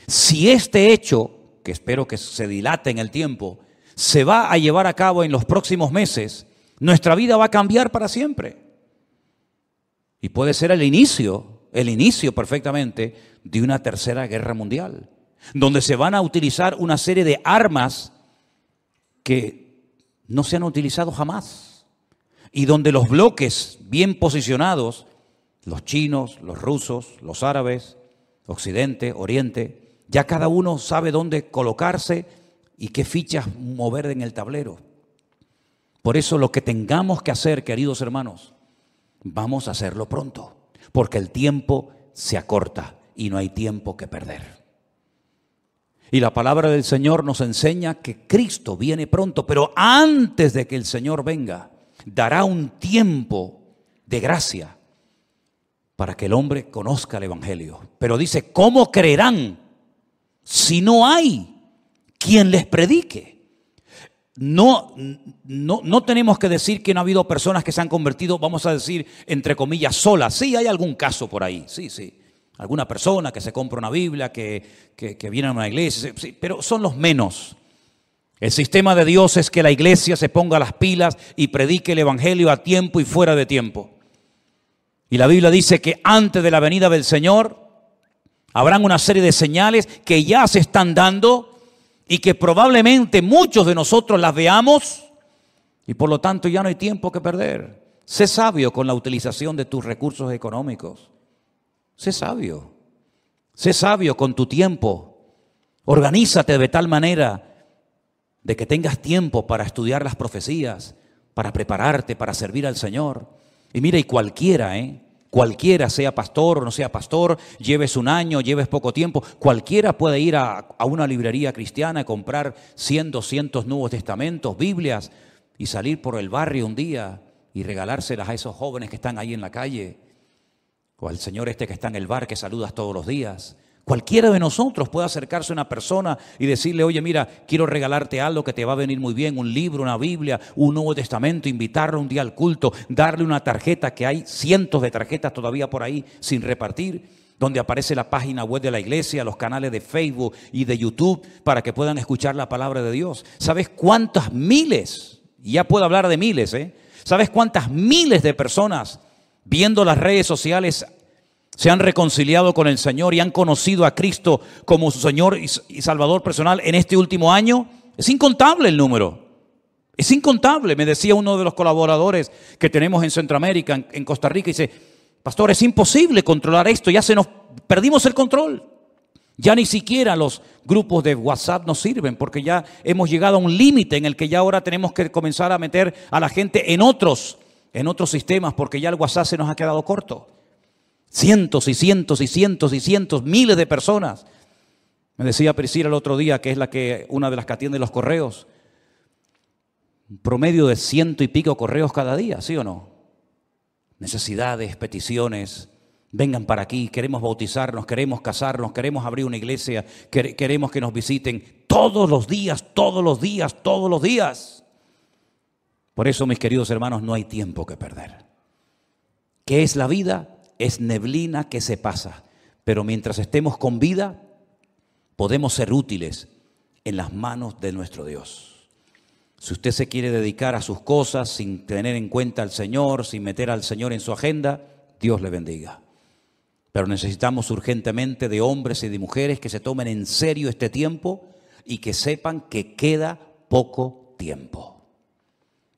Si este hecho, que espero que se dilate en el tiempo, se va a llevar a cabo en los próximos meses, nuestra vida va a cambiar para siempre. Y puede ser el inicio perfectamente de una tercera guerra mundial, donde se van a utilizar una serie de armas que no se han utilizado jamás, y donde los bloques bien posicionados, los chinos, los rusos, los árabes, Occidente, Oriente, ya cada uno sabe dónde colocarse y qué fichas mover en el tablero. Por eso lo que tengamos que hacer, queridos hermanos, vamos a hacerlo pronto, porque el tiempo se acorta y no hay tiempo que perder. Y la palabra del Señor nos enseña que Cristo viene pronto, pero antes de que el Señor venga, dará un tiempo de gracia para que el hombre conozca el Evangelio. Pero dice, ¿cómo creerán si no hay quien les predique. No tenemos que decir que no ha habido personas que se han convertido, vamos a decir, entre comillas, solas. Sí, hay algún caso por ahí, sí. Alguna persona que se compra una Biblia, que viene a una iglesia, sí, pero son los menos. El sistema de Dios es que la iglesia se ponga las pilas y predique el evangelio a tiempo y fuera de tiempo. Y la Biblia dice que antes de la venida del Señor habrán una serie de señales que ya se están dando y que probablemente muchos de nosotros las veamos y por lo tanto ya no hay tiempo que perder. Sé sabio con la utilización de tus recursos económicos. Sé sabio con tu tiempo. Organízate de tal manera de que tengas tiempo para estudiar las profecías, para prepararte, para servir al Señor. Y mira, y cualquiera, sea pastor o no sea pastor, lleves un año, lleves poco tiempo, cualquiera puede ir a una librería cristiana y comprar 100, 200 Nuevos Testamentos, Biblias, y salir por el barrio un día y regalárselas a esos jóvenes que están ahí en la calle, o al señor que está en el bar que saludas todos los días. Cualquiera de nosotros puede acercarse a una persona y decirle, oye, mira, quiero regalarte algo que te va a venir muy bien, un libro, una Biblia, un Nuevo Testamento, invitarlo un día al culto, darle una tarjeta, que hay cientos de tarjetas todavía por ahí sin repartir, donde aparece la página web de la iglesia, los canales de Facebook y de YouTube, para que puedan escuchar la palabra de Dios. ¿Sabes cuántas miles? Y ya puedo hablar de miles, ¿Sabes cuántas miles de personas viendo las redes sociales se han reconciliado con el Señor y han conocido a Cristo como su Señor y Salvador personal en este último año? Es incontable el número. Es incontable. Me decía uno de los colaboradores que tenemos en Centroamérica, en Costa Rica, y dice, pastor, es imposible controlar esto, ya perdimos el control. Ya ni siquiera los grupos de WhatsApp nos sirven porque ya hemos llegado a un límite en el que ya ahora tenemos que comenzar a meter a la gente en otros sistemas porque ya el WhatsApp se nos ha quedado corto. Cientos y cientos y cientos y cientos, miles de personas. Me decía Priscila el otro día, que es una de las que atiende los correos, un promedio de 100 y pico correos cada día, ¿sí o no? Necesidades, peticiones, vengan para aquí, queremos bautizarnos, queremos casarnos, queremos abrir una iglesia, queremos que nos visiten todos los días. Por eso, mis queridos hermanos, no hay tiempo que perder. ¿Qué es la vida? Es neblina que se pasa, pero mientras estemos con vida, podemos ser útiles en las manos de nuestro Dios. Si usted se quiere dedicar a sus cosas sin tener en cuenta al Señor, sin meter al Señor en su agenda, Dios le bendiga. Pero necesitamos urgentemente de hombres y de mujeres que se tomen en serio este tiempo y que sepan que queda poco tiempo.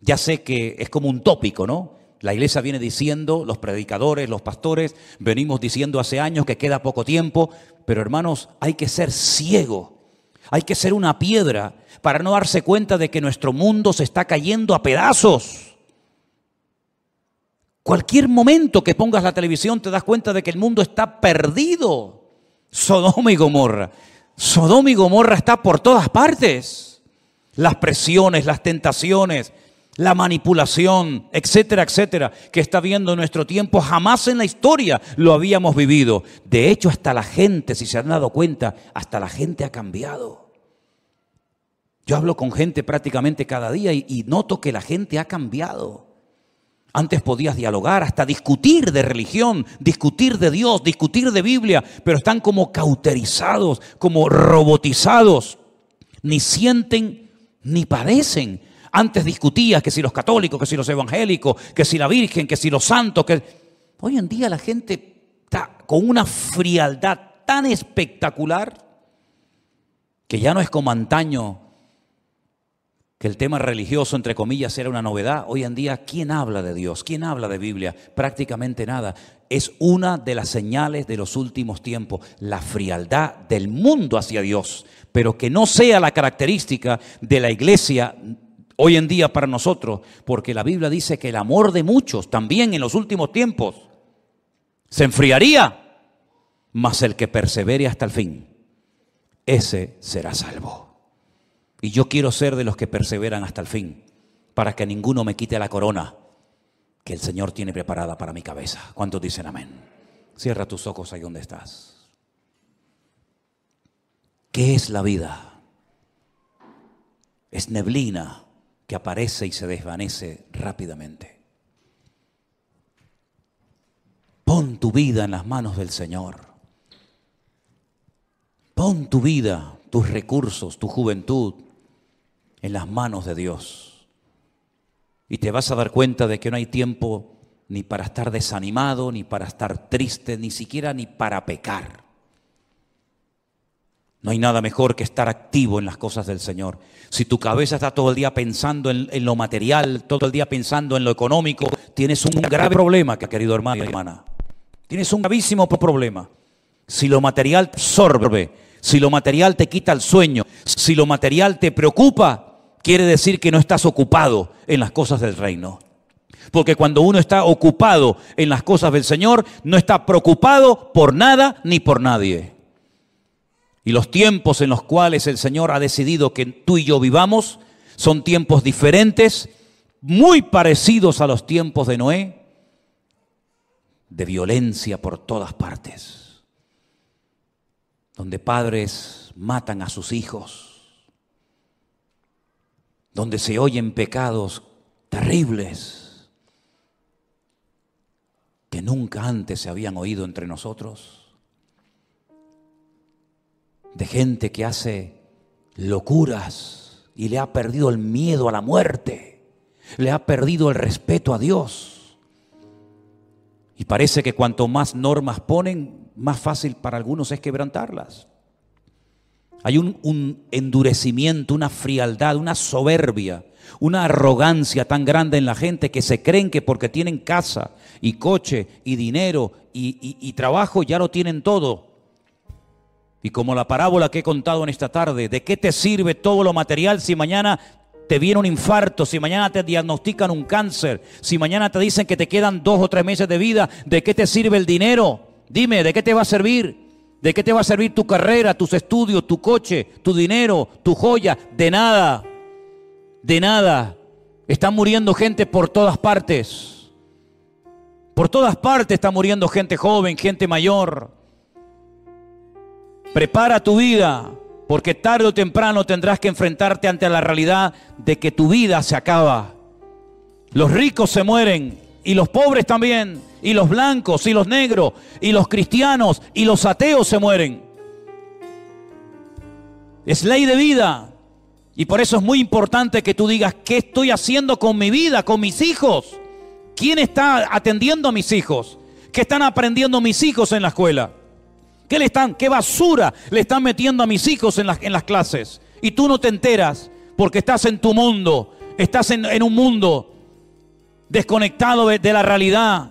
Ya sé que es como un tópico, ¿no? La iglesia viene diciendo, los predicadores, los pastores, venimos diciendo hace años que queda poco tiempo, pero hermanos, hay que ser ciego, hay que ser una piedra para no darse cuenta de que nuestro mundo se está cayendo a pedazos. Cualquier momento que pongas la televisión te das cuenta de que el mundo está perdido. Sodoma y Gomorra está por todas partes. Las presiones, las tentaciones, la manipulación, etcétera, etcétera, que está viendo nuestro tiempo, jamás en la historia lo habíamos vivido. De hecho, hasta la gente, si se han dado cuenta, hasta la gente ha cambiado. Yo hablo con gente prácticamente cada día y noto que la gente ha cambiado. Antes podías dialogar, hasta discutir de religión, discutir de Dios, discutir de Biblia, pero están como cauterizados, como robotizados. Ni sienten ni padecen. Antes discutías que si los católicos, que si los evangélicos, que si la Virgen, que si los santos. Hoy en día la gente está con una frialdad tan espectacular que ya no es como antaño, que el tema religioso, entre comillas, era una novedad. Hoy en día, ¿quién habla de Dios? ¿Quién habla de Biblia? Prácticamente nada. Es una de las señales de los últimos tiempos, la frialdad del mundo hacia Dios, pero que no sea la característica de la iglesia hoy en día para nosotros, porque la Biblia dice que el amor de muchos también en los últimos tiempos se enfriaría, mas el que persevere hasta el fin, ese será salvo. Y yo quiero ser de los que perseveran hasta el fin, para que ninguno me quite la corona que el Señor tiene preparada para mi cabeza. ¿Cuántos dicen amén? Cierra tus ojos ahí donde estás. ¿Qué es la vida? es neblina que aparece y se desvanece rápidamente. Pon tu vida en las manos del Señor. Pon tu vida, tus recursos, tu juventud en las manos de Dios. Y te vas a dar cuenta de que no hay tiempo ni para estar desanimado, ni para estar triste, ni siquiera ni para pecar. No hay nada mejor que estar activo en las cosas del Señor. Si tu cabeza está todo el día pensando en lo material, todo el día pensando en lo económico, tienes un grave problema, querido hermano y hermana. Tienes un gravísimo problema. Si lo material te absorbe, si lo material te quita el sueño, si lo material te preocupa, quiere decir que no estás ocupado en las cosas del reino. Porque cuando uno está ocupado en las cosas del Señor, no está preocupado por nada ni por nadie. Y los tiempos en los cuales el Señor ha decidido que tú y yo vivamos son tiempos diferentes, muy parecidos a los tiempos de Noé, de violencia por todas partes, donde padres matan a sus hijos, donde se oyen pecados terribles que nunca antes se habían oído entre nosotros, de gente que hace locuras y le ha perdido el miedo a la muerte, le ha perdido el respeto a Dios. Y parece que cuanto más normas ponen, más fácil para algunos es quebrantarlas. Hay un endurecimiento, una frialdad, una soberbia, una arrogancia tan grande en la gente que se creen que porque tienen casa y coche y dinero y trabajo ya lo tienen todo. Y como la parábola que he contado en esta tarde, ¿de qué te sirve todo lo material si mañana te viene un infarto, si mañana te diagnostican un cáncer, si mañana te dicen que te quedan 2 o 3 meses de vida? ¿De qué te sirve el dinero? Dime, ¿de qué te va a servir? ¿De qué te va a servir tu carrera, tus estudios, tu coche, tu dinero, tu joya? De nada, de nada. Están muriendo gente por todas partes. Por todas partes está muriendo gente joven, gente mayor. Prepara tu vida, porque tarde o temprano tendrás que enfrentarte ante la realidad de que tu vida se acaba. Los ricos se mueren, y los pobres también, y los blancos, y los negros, y los cristianos, y los ateos se mueren. Es ley de vida, y por eso es muy importante que tú digas, ¿qué estoy haciendo con mi vida, con mis hijos? ¿Quién está atendiendo a mis hijos? ¿Qué están aprendiendo mis hijos en la escuela? ¿Qué basura le están metiendo a mis hijos en las clases? Y tú no te enteras porque estás en tu mundo, estás en un mundo desconectado de la realidad,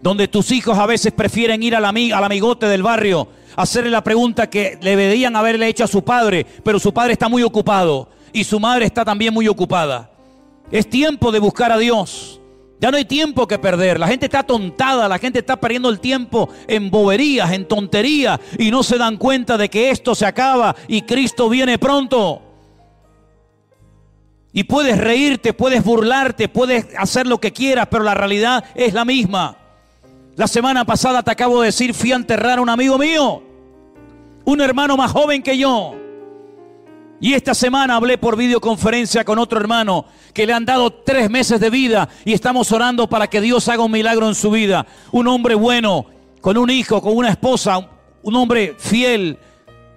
donde tus hijos a veces prefieren ir al amigote del barrio, hacerle la pregunta que le deberían haberle hecho a su padre, pero su padre está muy ocupado y su madre está también muy ocupada. Es tiempo de buscar a Dios. Ya no hay tiempo que perder. La gente está atontada, la gente está perdiendo el tiempo en boberías, en tonterías, y no se dan cuenta de que esto se acaba y Cristo viene pronto. Y puedes reírte, puedes burlarte, puedes hacer lo que quieras, pero la realidad es la misma. La semana pasada te acabo de decir, fui a enterrar a un amigo mío, un hermano más joven que yo. Y esta semana hablé por videoconferencia con otro hermano que le han dado 3 meses de vida y estamos orando para que Dios haga un milagro en su vida. Un hombre bueno, con un hijo, con una esposa, un hombre fiel,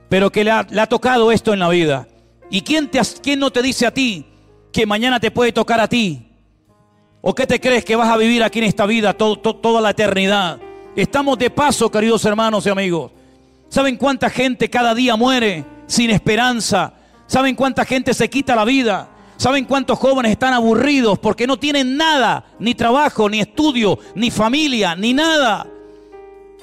pero que le ha tocado esto en la vida. ¿Y quién no te dice a ti que mañana te puede tocar a ti? ¿O qué te crees que vas a vivir aquí en esta vida toda la eternidad? Estamos de paso, queridos hermanos y amigos. ¿Saben cuánta gente cada día muere sin esperanza? ¿Saben cuánta gente se quita la vida? ¿Saben cuántos jóvenes están aburridos porque no tienen nada? Ni trabajo, ni estudio, ni familia, ni nada.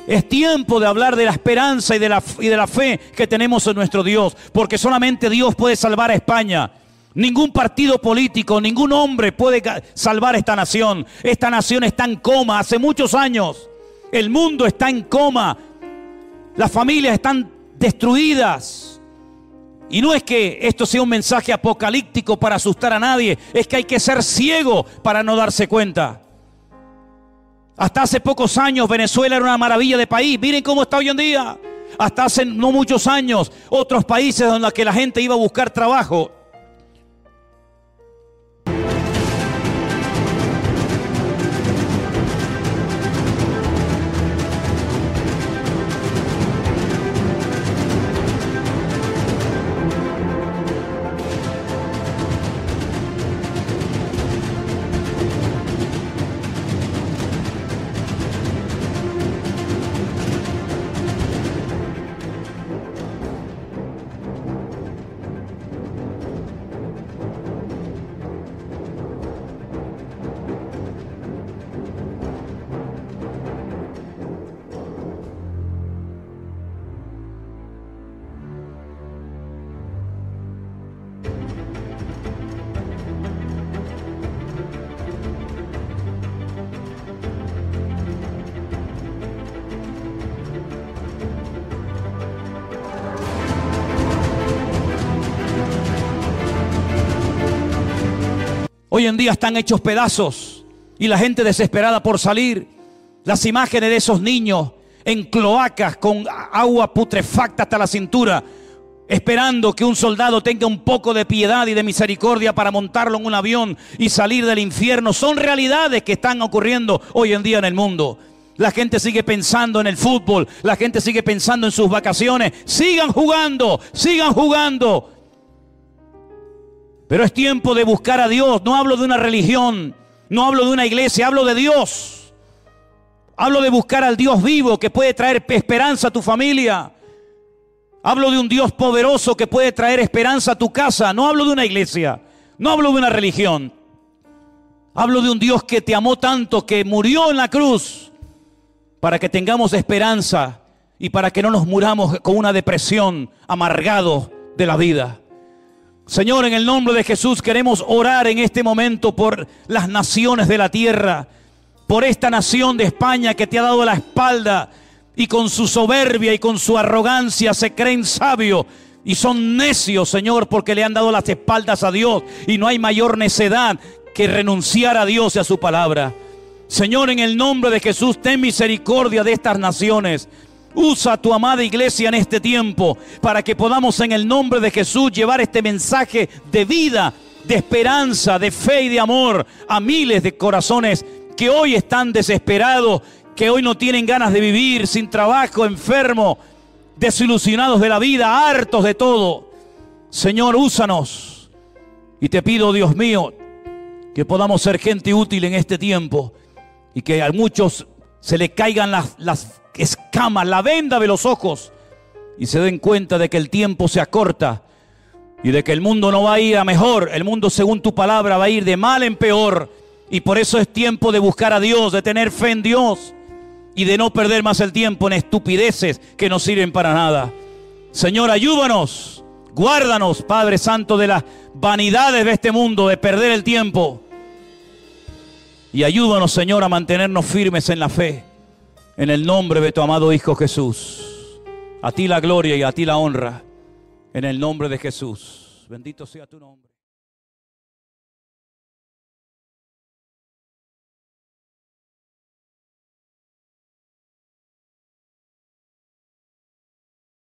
Es tiempo de hablar de la esperanza y de la fe que tenemos en nuestro Dios, porque solamente Dios puede salvar a España. Ningún partido político, ningún hombre puede salvar esta nación. Esta nación está en coma hace muchos años. El mundo está en coma. Las familias están destruidas. Y no es que esto sea un mensaje apocalíptico para asustar a nadie, es que hay que ser ciego para no darse cuenta. Hasta hace pocos años Venezuela era una maravilla de país. Miren cómo está hoy en día. Hasta hace no muchos años otros países donde la gente iba a buscar trabajo hoy en día están hechos pedazos y la gente desesperada por salir. Las imágenes de esos niños en cloacas con agua putrefacta hasta la cintura, esperando que un soldado tenga un poco de piedad y de misericordia para montarlo en un avión y salir del infierno. Son realidades que están ocurriendo hoy en día en el mundo. La gente sigue pensando en el fútbol, la gente sigue pensando en sus vacaciones. Sigan jugando, sigan jugando. Pero es tiempo de buscar a Dios. No hablo de una religión, no hablo de una iglesia, hablo de Dios. Hablo de buscar al Dios vivo que puede traer esperanza a tu familia. Hablo de un Dios poderoso que puede traer esperanza a tu casa. No hablo de una iglesia, no hablo de una religión. Hablo de un Dios que te amó tanto, que murió en la cruz para que tengamos esperanza y para que no nos muramos con una depresión, amargados de la vida. Señor, en el nombre de Jesús queremos orar en este momento por las naciones de la tierra, por esta nación de España que te ha dado la espalda y con su soberbia y con su arrogancia se creen sabios y son necios, Señor, porque le han dado las espaldas a Dios, y no hay mayor necedad que renunciar a Dios y a su palabra. Señor, en el nombre de Jesús, ten misericordia de estas naciones. Usa a tu amada iglesia en este tiempo para que podamos en el nombre de Jesús llevar este mensaje de vida, de esperanza, de fe y de amor a miles de corazones que hoy están desesperados, que hoy no tienen ganas de vivir, sin trabajo, enfermos, desilusionados de la vida, hartos de todo. Señor, úsanos. Y te pido, Dios mío, que podamos ser gente útil en este tiempo y que a muchos se le caigan las escamas, la venda de los ojos y se den cuenta de que el tiempo se acorta y de que el mundo no va a ir a mejor. El mundo, según tu palabra, va a ir de mal en peor. Y por eso es tiempo de buscar a Dios, de tener fe en Dios y de no perder más el tiempo en estupideces que no sirven para nada. Señor, ayúdanos, guárdanos, Padre Santo, de las vanidades de este mundo, de perder el tiempo. Y ayúdanos, Señor, a mantenernos firmes en la fe, en el nombre de tu amado Hijo Jesús. A ti la gloria y a ti la honra, en el nombre de Jesús. Bendito sea tu nombre.